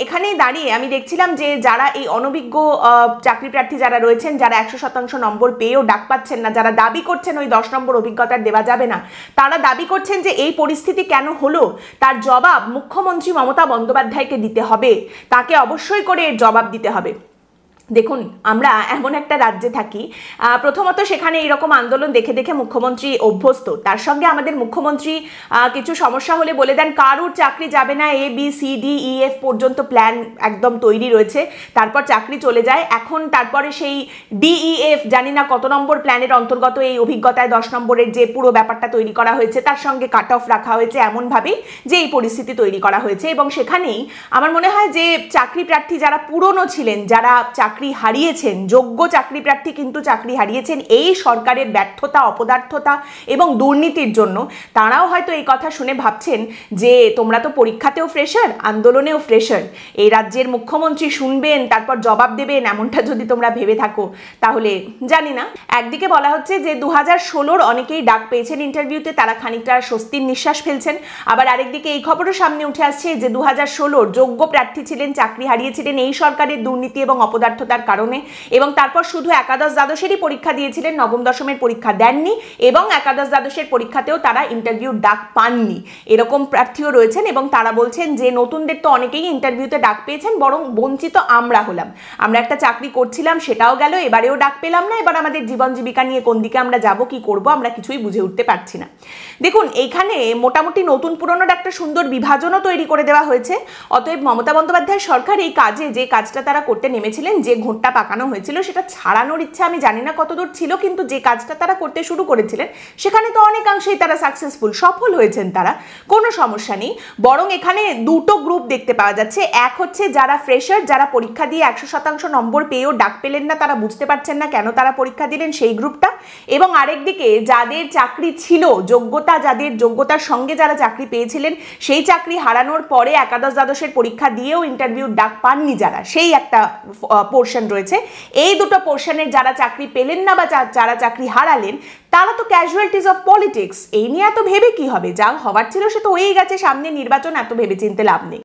এখানেই দাঁড়িয়ে আমি দেখছিলাম যে যারা এই অনভিজ্ঞ চাকরি প্রার্থী যারা রয়েছেন, যারা 100% নম্বর পেয়েও ডাক পাচ্ছেন না, যারা দাবি করছেন ওই 10 নম্বর অভিজ্ঞতার দেওয়া যাবে না, তারা দাবি করছেন যে এই পরিস্থিতি কেন হলো তার জবাব মুখ্যমন্ত্রী মমতা বন্দ্যোপাধ্যায়কে দিতে হবে, তাকে অবশ্যই করে এর জবাব দিতে হবে। দেখুন, আমরা এমন একটা রাজ্যে থাকি, প্রথমত সেখানে এরকম আন্দোলন দেখে দেখে মুখ্যমন্ত্রী অভ্যস্ত। তার সঙ্গে আমাদের মুখ্যমন্ত্রী কিছু সমস্যা হলে বলে দেন কারুর চাকরি যাবে না, ABCDEF পর্যন্ত প্ল্যান একদম তৈরি রয়েছে, তারপর চাকরি চলে যায়। এখন তারপরে সেই DEF জানি না কত নম্বর প্ল্যানের অন্তর্গত এই অভিজ্ঞতায় 10 নম্বরের যে পুরো ব্যাপারটা তৈরি করা হয়েছে তার সঙ্গে কাট অফ রাখা হয়েছে এমনভাবেই যে এই পরিস্থিতি তৈরি করা হয়েছে। এবং সেখানেই আমার মনে হয় যে চাকরি প্রার্থী যারা পুরনো ছিলেন, যারা চাকরি হারিয়েছেন, যোগ্য চাকরি প্রার্থী কিন্তু চাকরি হারিয়েছেন এই সরকারের ব্যর্থতা, অপদার্থতা এবং দুর্নীতির জন্য, তারাও হয়তো এই কথা শুনে ভাবছেন যে তোমরা তো পরীক্ষাতেও ফ্রেশার, আন্দোলনেও ফ্রেশার, এই রাজ্যের মুখ্যমন্ত্রী শুনবেন তারপর জবাব দেবেন, এমনটা যদি তোমরা ভেবে থাকো তাহলে জানি না। একদিকে বলা হচ্ছে যে 2016-র অনেকেই ডাক পেয়েছেন ইন্টারভিউতে, তারা খানিকটা স্বস্তির নিঃশ্বাস ফেলছেন। আবার আরেকদিকে এই খবরও সামনে উঠে আসছে যে 2016-র যোগ্য প্রার্থী ছিলেন, চাকরি হারিয়েছিলেন এই সরকারের দুর্নীতি এবং অপদার্থতার কারণে, এবং তারপর শুধু একাদশ দ্বাদশেরই পরীক্ষা দিয়েছিলেন, নবম দশমের পরীক্ষা দেননি, এবং একাদশ দ্বাদশের পরীক্ষাতেও তারা ইন্টারভিউ ডাক পাননি, এরকম প্রার্থীও রয়েছেন। এবং তারা বলছেন যে নতুনদের তো অনেকেই ইন্টারভিউতে ডাক পেয়েছেন, বরং বঞ্চিত আমরা হলাম, আমরা একটা চাকরি করছিলাম সেটাও গেল, এবারেও ডাক পেলাম না, এবার আমাদের জীবন জীবিকা নিয়ে কোন দিকে আমরা যাব, কি করব, আমরা কিছুই বুঝে উঠতে পারছি না। দেখুন, এইখানে মোটামুটি নতুন পুরনোর একটা সুন্দর বিভাজনও তৈরি করে দেওয়া হয়েছে। অতএব মমতা বন্দ্যোপাধ্যায় সরকার এই কাজে, যে কাজটা তারা করতে নেমেছিলেন, যে ঘোরটা পাকানো হয়েছিল সেটা ছাড়ানোর ইচ্ছা আমি জানি না কতদূর ছিল, কিন্তু যে কাজটা তারা করতে শুরু করেছিলেন সেখানে তো অনেকাংশেই তারা সাকসেসফুল, সফল হয়েছেন তারা, কোনো সমস্যা নেই। বরং এখানে দুটো গ্রুপ দেখতে পাওয়া যাচ্ছে। এক হচ্ছে যারা ফ্রেশার, যারা পরীক্ষা দিয়ে 100% নম্বর পেয়েও ডাক পেলেন না, তারা বুঝতে পারছেন না কেন তারা পরীক্ষা দিলেন, সেই গ্রুপটা। এবং আরেকদিকে যাদের চাকরি ছিল, যোগ্যতা, যাদের যোগ্যতার সঙ্গে যারা চাকরি পেয়েছিলেন, সেই চাকরি হারানোর পরে একাদশ দ্বাদশের পরীক্ষা দিয়েও ইন্টারভিউ ডাক পাননি যারা, সেই একটা পোর্শন রয়েছে। এই দুটো পোর্শনের যারা চাকরি পেলেন না বা যারা চাকরি হারালেন, তারা তো ক্যাজুয়ালিটিস অফ পলিটিক্স। এই নিয়ে এত ভেবে কি হবে, যা হওয়ার ছিল সে তো হয়েই গেছে, সামনে নির্বাচন, এত ভেবে চিনতে লাভ নেই।